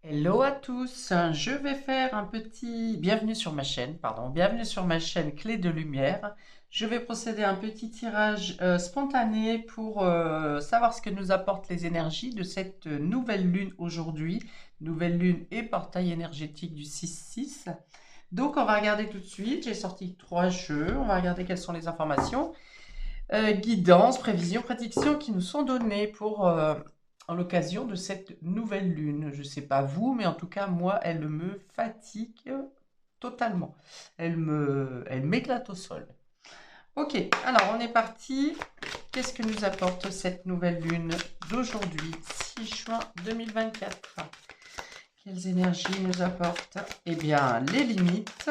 Hello à tous, je vais faire un petit bienvenue sur ma chaîne, bienvenue sur ma chaîne Clé de Lumière. Je vais procéder à un petit tirage spontané pour savoir ce que nous apportent les énergies de cette nouvelle lune aujourd'hui, nouvelle lune et portail énergétique du 6-6. Donc on va regarder tout de suite, j'ai sorti 3 jeux, on va regarder quelles sont les informations, guidances, prévisions, prédictions qui nous sont données pour en l'occasion de cette nouvelle lune. Je ne sais pas vous, mais en tout cas, moi, elle me fatigue totalement. Elle m'éclate au sol. Ok, alors on est parti. Qu'est-ce que nous apporte cette nouvelle lune d'aujourd'hui, 6 juin 2024? Quelles énergies nous apporte? Eh bien, les limites,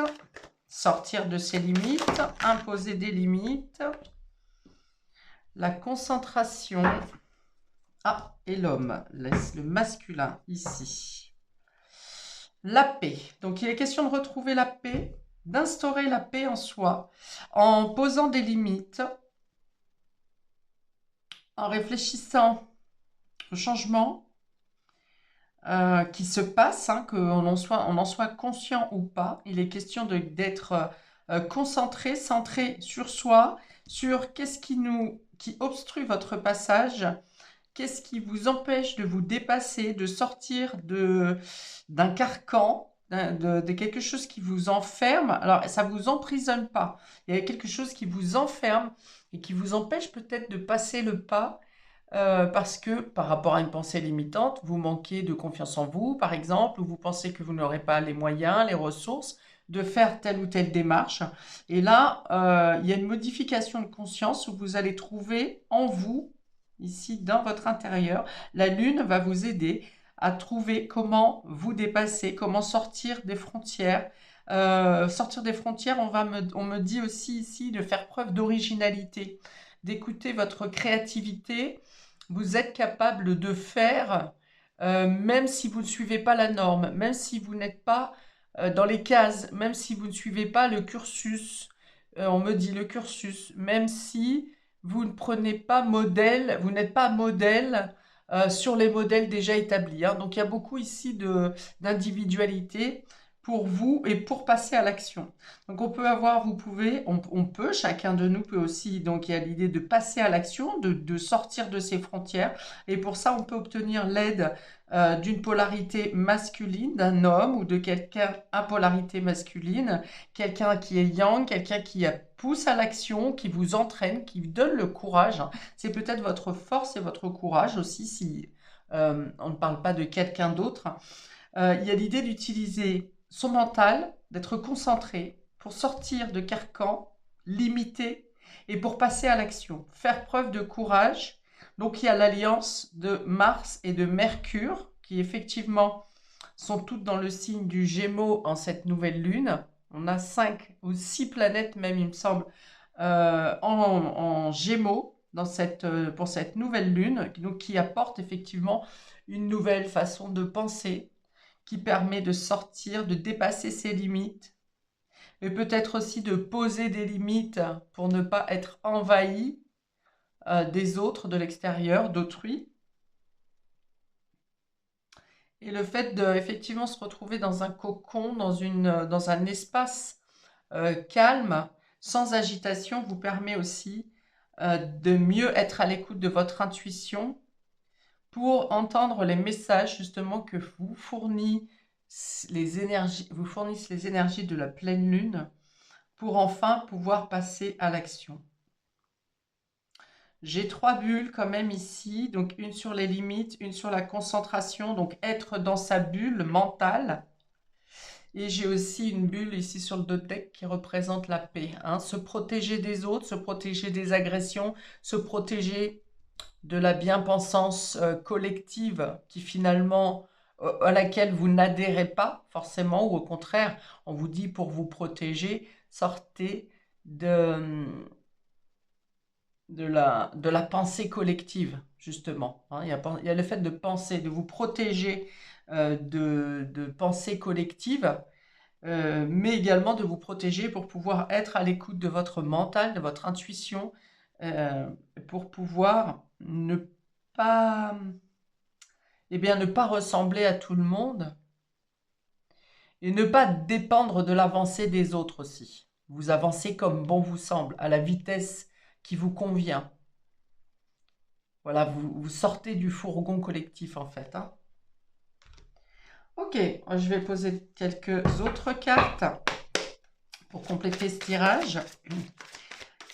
sortir de ses limites, imposer des limites, la concentration. Ah, et l'homme, laisse le masculin ici. La paix. Donc il est question de retrouver la paix, d'instaurer la paix en soi, en posant des limites, en réfléchissant au changement qui se passe, qu'on en soit conscient ou pas. Il est question d'être concentré, centré sur soi, sur qu'est-ce qui obstrue votre passage. Qu'est-ce qui vous empêche de vous dépasser, de sortir d'un carcan, de quelque chose qui vous enferme? Alors, ça ne vous emprisonne pas. Il y a quelque chose qui vous enferme et qui vous empêche peut-être de passer le pas parce que par rapport à une pensée limitante, vous manquez de confiance en vous, par exemple, ou vous pensez que vous n'aurez pas les moyens, les ressources de faire telle ou telle démarche. Et là, il y a une modification de conscience où vous allez trouver en vous, ici dans votre intérieur, la lune va vous aider à trouver comment vous dépasser, comment sortir des frontières. Sortir des frontières, on me dit aussi ici de faire preuve d'originalité, d'écouter votre créativité. Vous êtes capable de faire, même si vous ne suivez pas la norme, même si vous n'êtes pas dans les cases, même si vous ne suivez pas le cursus. On me dit le cursus, même si vous ne prenez pas modèle, vous n'êtes pas modèle sur les modèles déjà établis, hein. Donc il y a beaucoup ici d'individualité pour vous et pour passer à l'action. Donc on peut avoir, on peut, chacun de nous peut aussi, donc il y a l'idée de passer à l'action, de sortir de ses frontières. Et pour ça, on peut obtenir l'aide d'une polarité masculine, d'un homme ou de quelqu'un à polarité masculine, quelqu'un qui est yang, quelqu'un qui pousse à l'action, qui vous entraîne, qui vous donne le courage. C'est peut-être votre force et votre courage aussi, si on ne parle pas de quelqu'un d'autre. Il y a l'idée d'utiliser son mental, d'être concentré pour sortir de carcan, limiter et pour passer à l'action, faire preuve de courage. Donc il y a l'alliance de Mars et de Mercure qui effectivement sont toutes dans le signe du Gémeaux en cette nouvelle lune. On a 5 ou 6 planètes même, il me semble, en Gémeaux pour cette nouvelle lune, donc qui apporte effectivement une nouvelle façon de penser, qui permet de sortir, de dépasser ses limites, mais peut-être aussi de poser des limites pour ne pas être envahi des autres, de l'extérieur, d'autrui. Et le fait de effectivement se retrouver dans un cocon, dans un espace calme, sans agitation, vous permet aussi de mieux être à l'écoute de votre intuition pour entendre les messages justement que vous fournissent les énergies de la pleine lune pour enfin pouvoir passer à l'action. J'ai 3 bulles quand même ici, donc une sur les limites, une sur la concentration, donc être dans sa bulle mentale. Et j'ai aussi une bulle ici sur le dos de deck qui représente la paix, hein. Se protéger des autres, se protéger des agressions, se protéger de la bien-pensance collective qui finalement à laquelle vous n'adhérez pas forcément, ou au contraire, on vous dit pour vous protéger, sortez de, de la pensée collective, justement, hein. Il y a le fait de penser, de vous protéger de pensée collective, mais également de vous protéger pour pouvoir être à l'écoute de votre mental, de votre intuition, euh, pour pouvoir ne pas, eh bien, ne pas ressembler à tout le monde, Et ne pas dépendre de l'avancée des autres aussi. Vous avancez comme bon vous semble, à la vitesse qui vous convient. Voilà, vous sortez du fourgon collectif en fait, hein. Ok, je vais poser quelques autres cartes pour compléter ce tirage.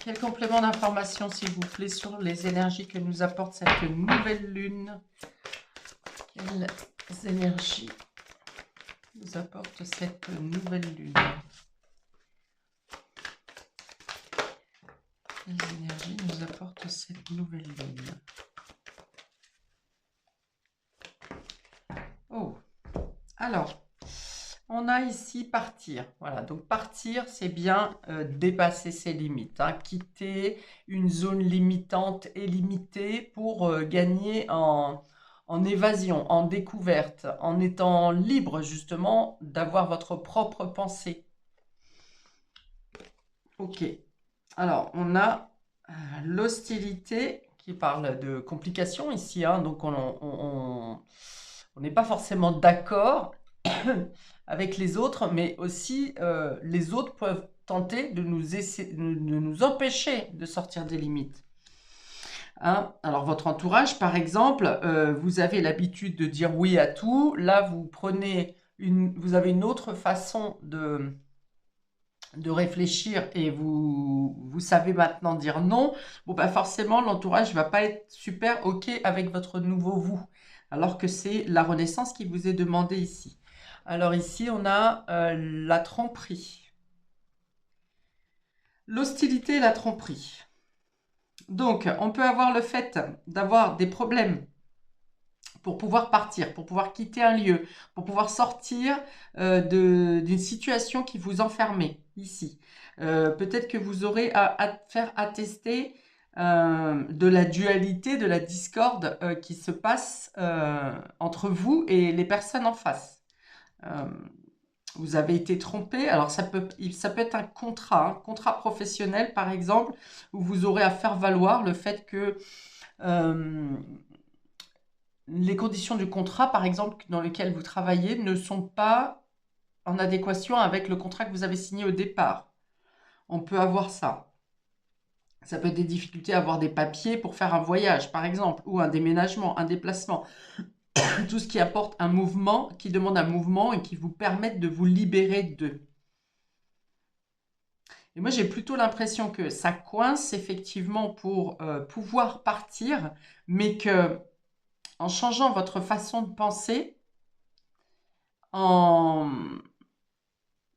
Quel complément d'information, s'il vous plaît, sur les énergies que nous apporte cette nouvelle lune? Quelles énergies nous apporte cette nouvelle lune? Quelles énergies nous apporte cette nouvelle lune? Oh, alors, on a ici partir. Voilà, donc partir, c'est bien dépasser ses limites, hein, quitter une zone limitante et limitée pour gagner en évasion, en découverte, en étant libre justement d'avoir votre propre pensée. Ok, alors on a l'hostilité qui parle de complications ici, hein, donc on n'est pas forcément d'accord avec les autres, mais aussi les autres peuvent tenter de nous empêcher de sortir des limites. Hein? Alors votre entourage, par exemple, vous avez l'habitude de dire oui à tout. Là, vous avez une autre façon de réfléchir et vous savez maintenant dire non. Bon, bah forcément, l'entourage ne va pas être super OK avec votre nouveau vous, alors que c'est la renaissance qui vous est demandée ici. Alors ici, on a la tromperie. L'hostilité et la tromperie. Donc, on peut avoir le fait d'avoir des problèmes pour pouvoir partir, pour pouvoir quitter un lieu, pour pouvoir sortir d'une situation qui vous enfermait ici. Peut-être que vous aurez à faire attester de la dualité, de la discorde qui se passe entre vous et les personnes en face. Vous avez été trompé. Alors ça peut être un contrat professionnel par exemple, où vous aurez à faire valoir le fait que les conditions du contrat, par exemple, dans lequel vous travaillez, ne sont pas en adéquation avec le contrat que vous avez signé au départ. On peut avoir ça. Ça peut être des difficultés à avoir des papiers pour faire un voyage, par exemple, ou un déménagement, un déplacement. Tout ce qui apporte un mouvement, qui demande un mouvement et qui vous permette de vous libérer d'eux. Et moi, j'ai plutôt l'impression que ça coince effectivement pour pouvoir partir, mais que en changeant votre façon de penser,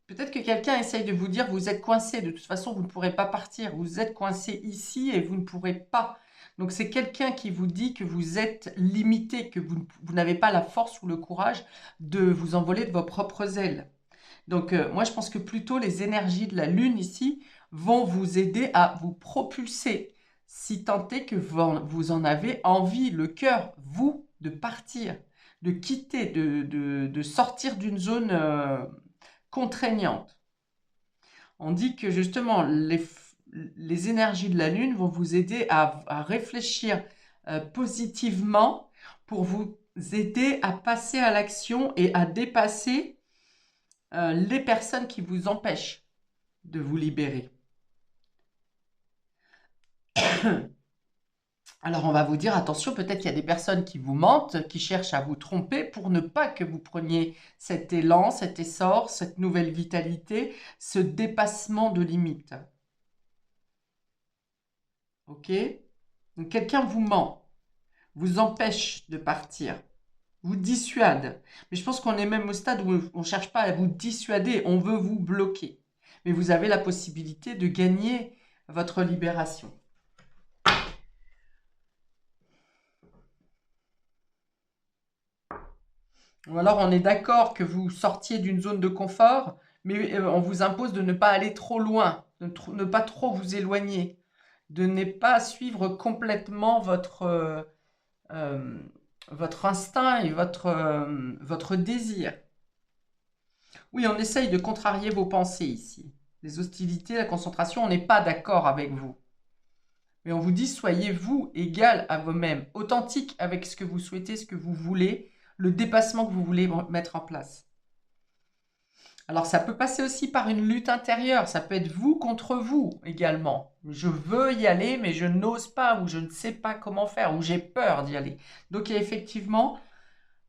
peut-être que quelqu'un essaye de vous dire vous êtes coincé, de toute façon vous ne pourrez pas partir, vous êtes coincé ici et vous ne pourrez pas. Donc c'est quelqu'un qui vous dit que vous êtes limité, que vous n'avez pas la force ou le courage de vous envoler de vos propres ailes. Donc moi je pense que plutôt les énergies de la Lune ici vont vous aider à vous propulser, si tant est que vous en avez envie, le cœur, vous, de partir, de quitter, de sortir d'une zone contraignante. On dit que justement les énergies de la Lune vont vous aider à réfléchir positivement pour vous aider à passer à l'action et à dépasser les personnes qui vous empêchent de vous libérer. Alors on va vous dire, attention, peut-être qu'il y a des personnes qui vous mentent, qui cherchent à vous tromper pour ne pas que vous preniez cet élan, cet essor, cette nouvelle vitalité, ce dépassement de limites. Ok? Donc quelqu'un vous ment, vous empêche de partir, vous dissuade. Mais je pense qu'on est même au stade où on ne cherche pas à vous dissuader, on veut vous bloquer. Mais vous avez la possibilité de gagner votre libération. Ou alors on est d'accord que vous sortiez d'une zone de confort, mais on vous impose de ne pas aller trop loin, de ne pas trop vous éloigner, de ne pas suivre complètement votre instinct et votre désir. Oui, on essaye de contrarier vos pensées ici. Les hostilités, la concentration, on n'est pas d'accord avec vous. Mais on vous dit, soyez vous égal à vous-même, authentique avec ce que vous souhaitez, ce que vous voulez, le dépassement que vous voulez mettre en place. Alors, ça peut passer aussi par une lutte intérieure. Ça peut être vous contre vous également. Je veux y aller, mais je n'ose pas, ou je ne sais pas comment faire, ou j'ai peur d'y aller. Donc, il y a effectivement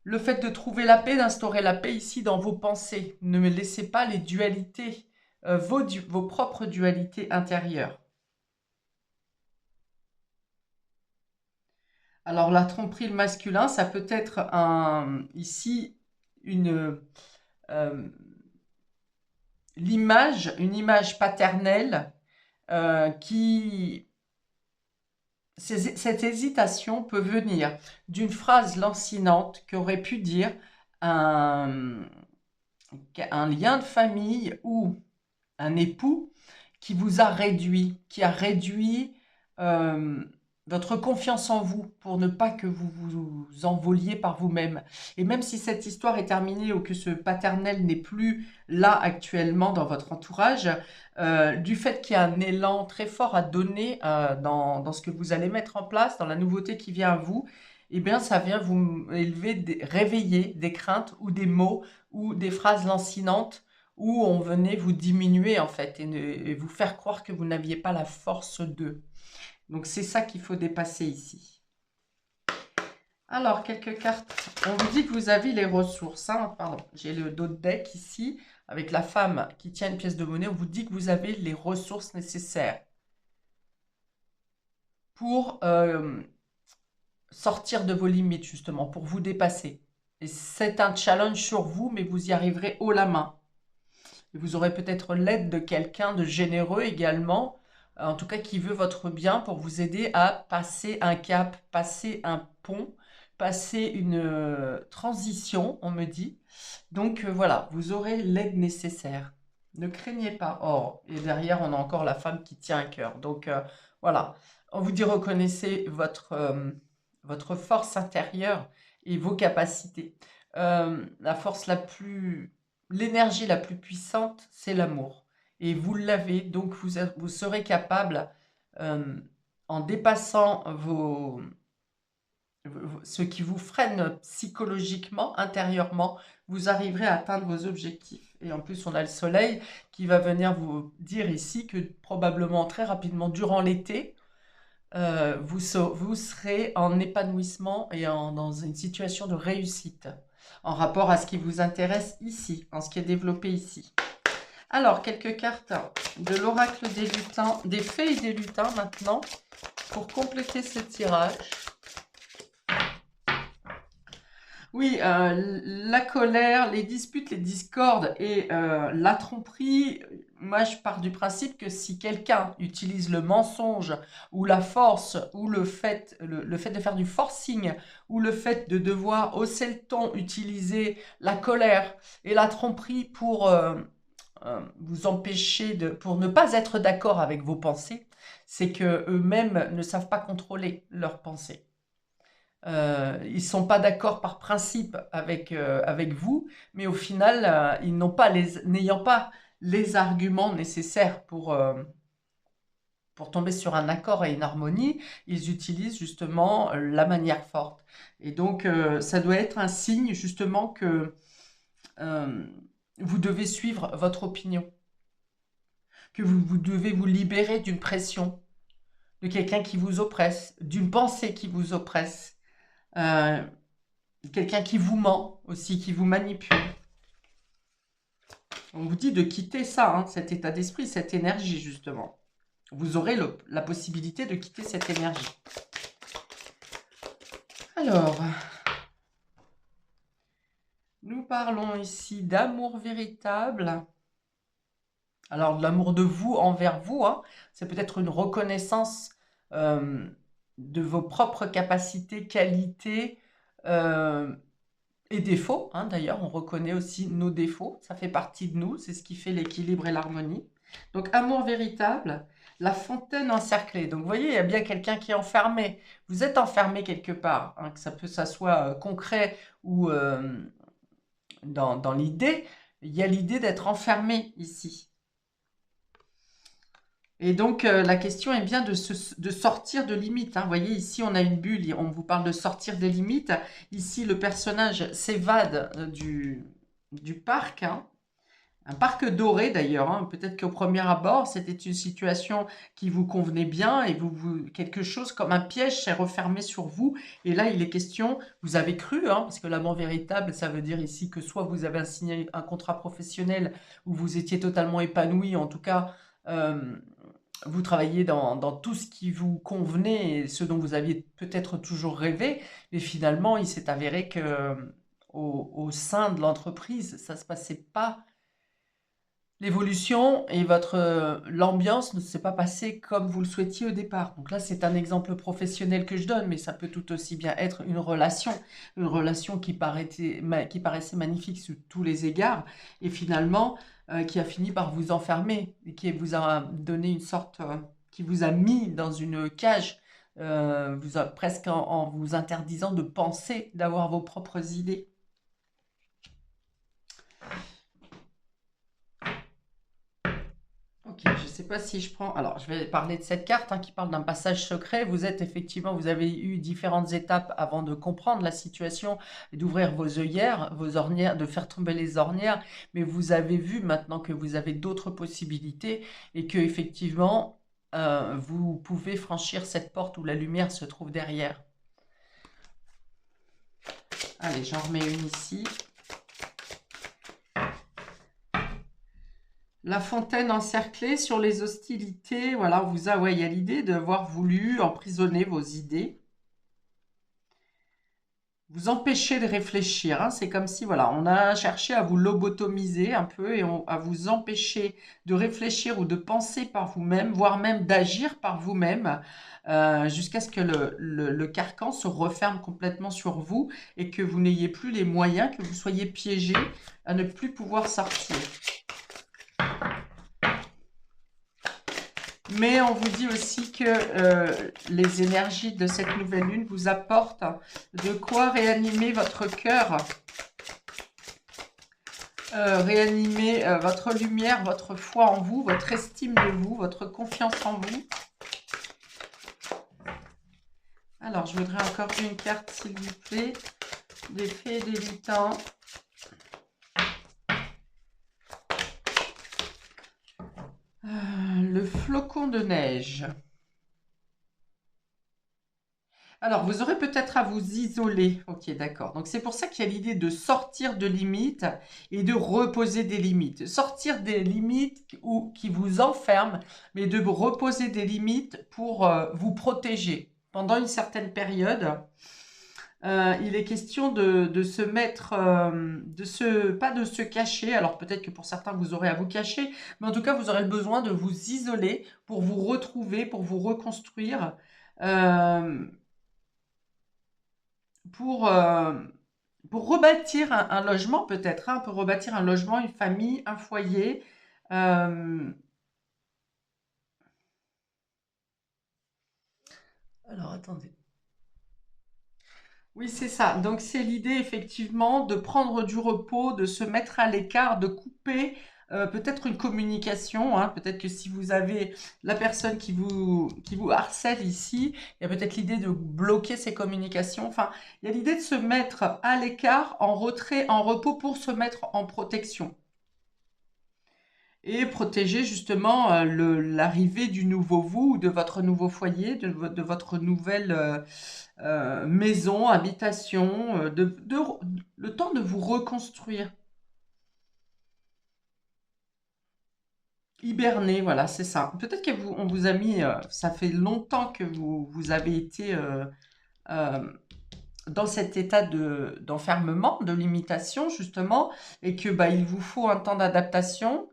le fait de trouver la paix, d'instaurer la paix ici dans vos pensées. Ne me laissez pas les dualités, vos propres dualités intérieures. Alors, la tromperie, le masculin, ça peut être ici une, euh, une image paternelle qui... Cette hésitation peut venir d'une phrase lancinante qu'aurait pu dire un, un lien de famille ou un époux qui vous a réduit, qui a réduit euh, votre confiance en vous pour ne pas que vous vous envoliez par vous-même. Et même si cette histoire est terminée ou que ce paternel n'est plus là actuellement dans votre entourage, du fait qu'il y a un élan très fort à donner dans ce que vous allez mettre en place, dans la nouveauté qui vient à vous, eh bien, ça vient vous réveiller des craintes ou des mots ou des phrases lancinantes où on venait vous diminuer en fait et vous faire croire que vous n'aviez pas la force d'eux. Donc c'est ça qu'il faut dépasser ici. Alors, quelques cartes. On vous dit que vous avez les ressources. Hein. Pardon, j'ai le dos de deck ici avec la femme qui tient une pièce de monnaie. On vous dit que vous avez les ressources nécessaires pour sortir de vos limites justement, pour vous dépasser. Et c'est un challenge sur vous, mais vous y arriverez haut la main. Et vous aurez peut-être l'aide de quelqu'un de généreux également, en tout cas qui veut votre bien pour vous aider à passer un cap, passer un pont, passer une transition, on me dit. Donc voilà, vous aurez l'aide nécessaire. Ne craignez pas. Oh, et derrière, on a encore la femme qui tient un cœur. Donc voilà, on vous dit reconnaissez votre force intérieure et vos capacités. La force la plus l'énergie la plus puissante, c'est l'amour. Et vous l'avez, donc vous serez capable, euh, en dépassant ce qui vous freine psychologiquement, intérieurement, vous arriverez à atteindre vos objectifs. Et en plus, on a le soleil qui va venir vous dire ici que probablement très rapidement, durant l'été, vous serez en épanouissement et dans une situation de réussite en rapport à ce qui vous intéresse ici, en ce qui est développé ici. Alors, quelques cartes de l'oracle des lutins, des fées et des lutins maintenant, pour compléter ce tirage. Oui, la colère, les disputes, les discordes et la tromperie, moi je pars du principe que si quelqu'un utilise le mensonge ou la force ou le fait de faire du forcing ou le fait de devoir hausser le ton, utiliser la colère et la tromperie pour vous empêcher pour ne pas être d'accord avec vos pensées, c'est que eux-mêmes ne savent pas contrôler leurs pensées. Ils ne sont pas d'accord par principe avec vous, mais au final, ils n'ayant pas les arguments nécessaires pour tomber sur un accord et une harmonie, ils utilisent justement la manière forte. Et donc, ça doit être un signe justement que euh, vous devez suivre votre opinion, que vous devez vous libérer d'une pression, de quelqu'un qui vous oppresse, d'une pensée qui vous oppresse. Euh, Quelqu'un qui vous ment aussi, qui vous manipule. On vous dit de quitter ça, hein, cet état d'esprit, cette énergie justement. Vous aurez la possibilité de quitter cette énergie. Alors, nous parlons ici d'amour véritable. Alors, de l'amour de vous envers vous, hein, c'est peut-être une reconnaissance euh, de vos propres capacités, qualités, euh, et défauts, hein, d'ailleurs, on reconnaît aussi nos défauts, ça fait partie de nous, c'est ce qui fait l'équilibre et l'harmonie. Donc, amour véritable, la fontaine encerclée. Donc, vous voyez, il y a bien quelqu'un qui est enfermé. Vous êtes enfermé quelque part, hein, que ça soit concret ou dans l'idée. Il y a l'idée d'être enfermé ici. Et donc, la question est bien de sortir de limites. Hein. Vous voyez, ici, on a une bulle, on vous parle de sortir des limites. Ici, le personnage s'évade du parc. Hein. Un parc doré d'ailleurs, hein. Peut-être qu'au premier abord, c'était une situation qui vous convenait bien et quelque chose comme un piège s'est refermé sur vous. Et là, il est question, vous avez cru, hein, parce que l'amour véritable, ça veut dire ici que soit vous avez signé un contrat professionnel où vous étiez totalement épanoui, en tout cas, euh, vous travailliez dans tout ce qui vous convenait et ce dont vous aviez peut-être toujours rêvé, mais finalement, il s'est avéré que au sein de l'entreprise, ça se passait pas. L'évolution et l'ambiance ne s'est pas passée comme vous le souhaitiez au départ. Donc là, c'est un exemple professionnel que je donne, mais ça peut tout aussi bien être une relation qui paraissait magnifique sous tous les égards, et finalement qui a fini par vous enfermer et qui vous a donné qui vous a mis dans une cage, presque en vous interdisant de penser, d'avoir vos propres idées. Ok, je ne sais pas si je prends. Alors, je vais parler de cette carte hein, qui parle d'un passage secret. Vous avez eu différentes étapes avant de comprendre la situation et d'ouvrir vos œillères, vos ornières, de faire tomber les ornières. Mais vous avez vu maintenant que vous avez d'autres possibilités et que effectivement, vous pouvez franchir cette porte où la lumière se trouve derrière. Allez, j'en remets une ici. La fontaine encerclée sur les hostilités, voilà, on vous a, ouais, il y a l'idée d'avoir voulu emprisonner vos idées, vous empêcher de réfléchir, hein. C'est comme si, voilà, on a cherché à vous lobotomiser un peu et à vous empêcher de réfléchir ou de penser par vous-même, voire même d'agir par vous-même, jusqu'à ce que le carcan se referme complètement sur vous et que vous n'ayez plus les moyens, que vous soyez piégé à ne plus pouvoir sortir. Mais on vous dit aussi que les énergies de cette nouvelle lune vous apportent de quoi réanimer votre cœur, réanimer votre lumière, votre foi en vous, votre estime de vous, votre confiance en vous. Alors, je voudrais encore une carte, s'il vous plaît, des fées et des lutins. Le flocon de neige. Alors, vous aurez peut-être à vous isoler. Ok, d'accord. Donc, c'est pour ça qu'il y a l'idée de sortir de limites et de reposer des limites. Sortir des limites qui vous enferment, mais de reposer des limites pour vous protéger. Pendant une certaine période, il est question de se mettre, pas de se cacher. Alors, peut-être que pour certains, vous aurez à vous cacher, mais en tout cas, vous aurez le besoin de vous isoler pour vous retrouver, pour vous reconstruire. Euh, pour, euh, pour rebâtir un logement peut-être, hein, pour rebâtir un logement, une famille, un foyer. Euh, alors attendez. Oui, c'est ça. Donc c'est l'idée effectivement de prendre du repos, de se mettre à l'écart, de couper peut-être une communication, hein. Peut-être que si vous avez la personne qui vous harcèle ici, il y a peut-être l'idée de bloquer ces communications. Enfin, il y a l'idée de se mettre à l'écart, en retrait, en repos pour se mettre en protection. Et protéger justement l'arrivée du nouveau vous, ou de votre nouveau foyer, de votre nouvelle maison, habitation, le temps de vous reconstruire. Hiberner, voilà, c'est ça. Peut-être on vous a mis, ça fait longtemps que vous avez été euh, dans cet état d'enfermement, de limitation, justement, et que bah, il vous faut un temps d'adaptation,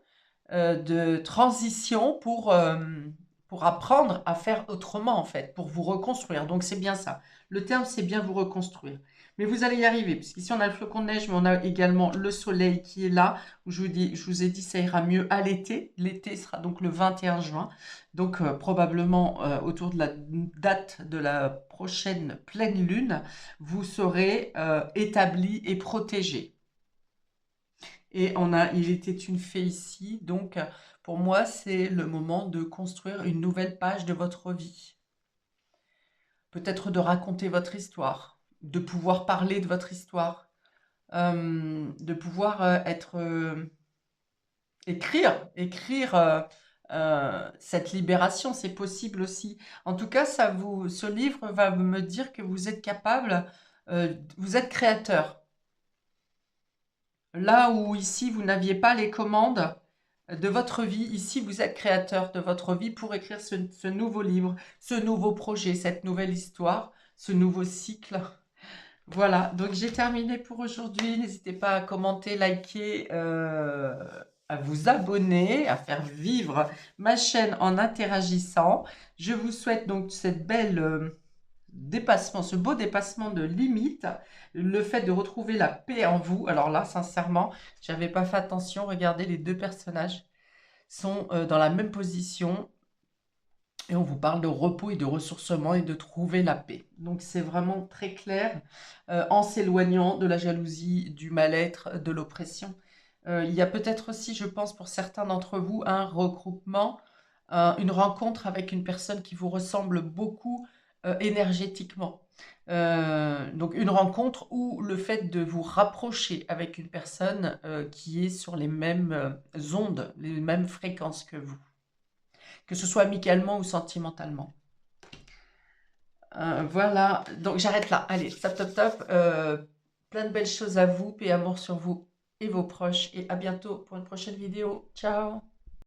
de transition pour apprendre à faire autrement, en fait, pour vous reconstruire. Donc, c'est bien ça. Le terme, c'est bien vous reconstruire. Mais vous allez y arriver, parce qu'ici, on a le flocon de neige, mais on a également le soleil qui est là, où je vous ai dit, ça ira mieux à l'été. L'été sera donc le 21 juin. Donc, probablement, autour de la date de la prochaine pleine lune, vous serez établi et protégé. Et il était une fée ici, donc pour moi, c'est le moment de construire une nouvelle page de votre vie. Peut-être de raconter votre histoire, de pouvoir parler de votre histoire, de pouvoir être écrire cette libération, c'est possible aussi. En tout cas, ce livre va me dire que vous êtes capable, vous êtes créateur. Là où ici, vous n'aviez pas les commandes de votre vie, ici, vous êtes créateur de votre vie pour écrire ce nouveau livre, ce nouveau projet, cette nouvelle histoire, ce nouveau cycle. Voilà, donc j'ai terminé pour aujourd'hui. N'hésitez pas à commenter, liker, à vous abonner, à faire vivre ma chaîne en interagissant. Je vous souhaite donc cette belle dépassement, ce beau dépassement de limites, le fait de retrouver la paix en vous. Alors là, sincèrement, j'avais pas fait attention. Regardez, les deux personnages sont dans la même position. Et on vous parle de repos et de ressourcement et de trouver la paix. Donc c'est vraiment très clair en s'éloignant de la jalousie, du mal-être, de l'oppression. Il y a peut-être aussi, je pense, pour certains d'entre vous, un regroupement, une rencontre avec une personne qui vous ressemble beaucoup énergétiquement. Donc une rencontre ou le fait de vous rapprocher avec une personne qui est sur les mêmes ondes, les mêmes fréquences que vous, que ce soit amicalement ou sentimentalement. Voilà, donc j'arrête là. Allez, stop, top, top. Plein de belles choses à vous, paix et amour sur vous et vos proches. Et à bientôt pour une prochaine vidéo. Ciao!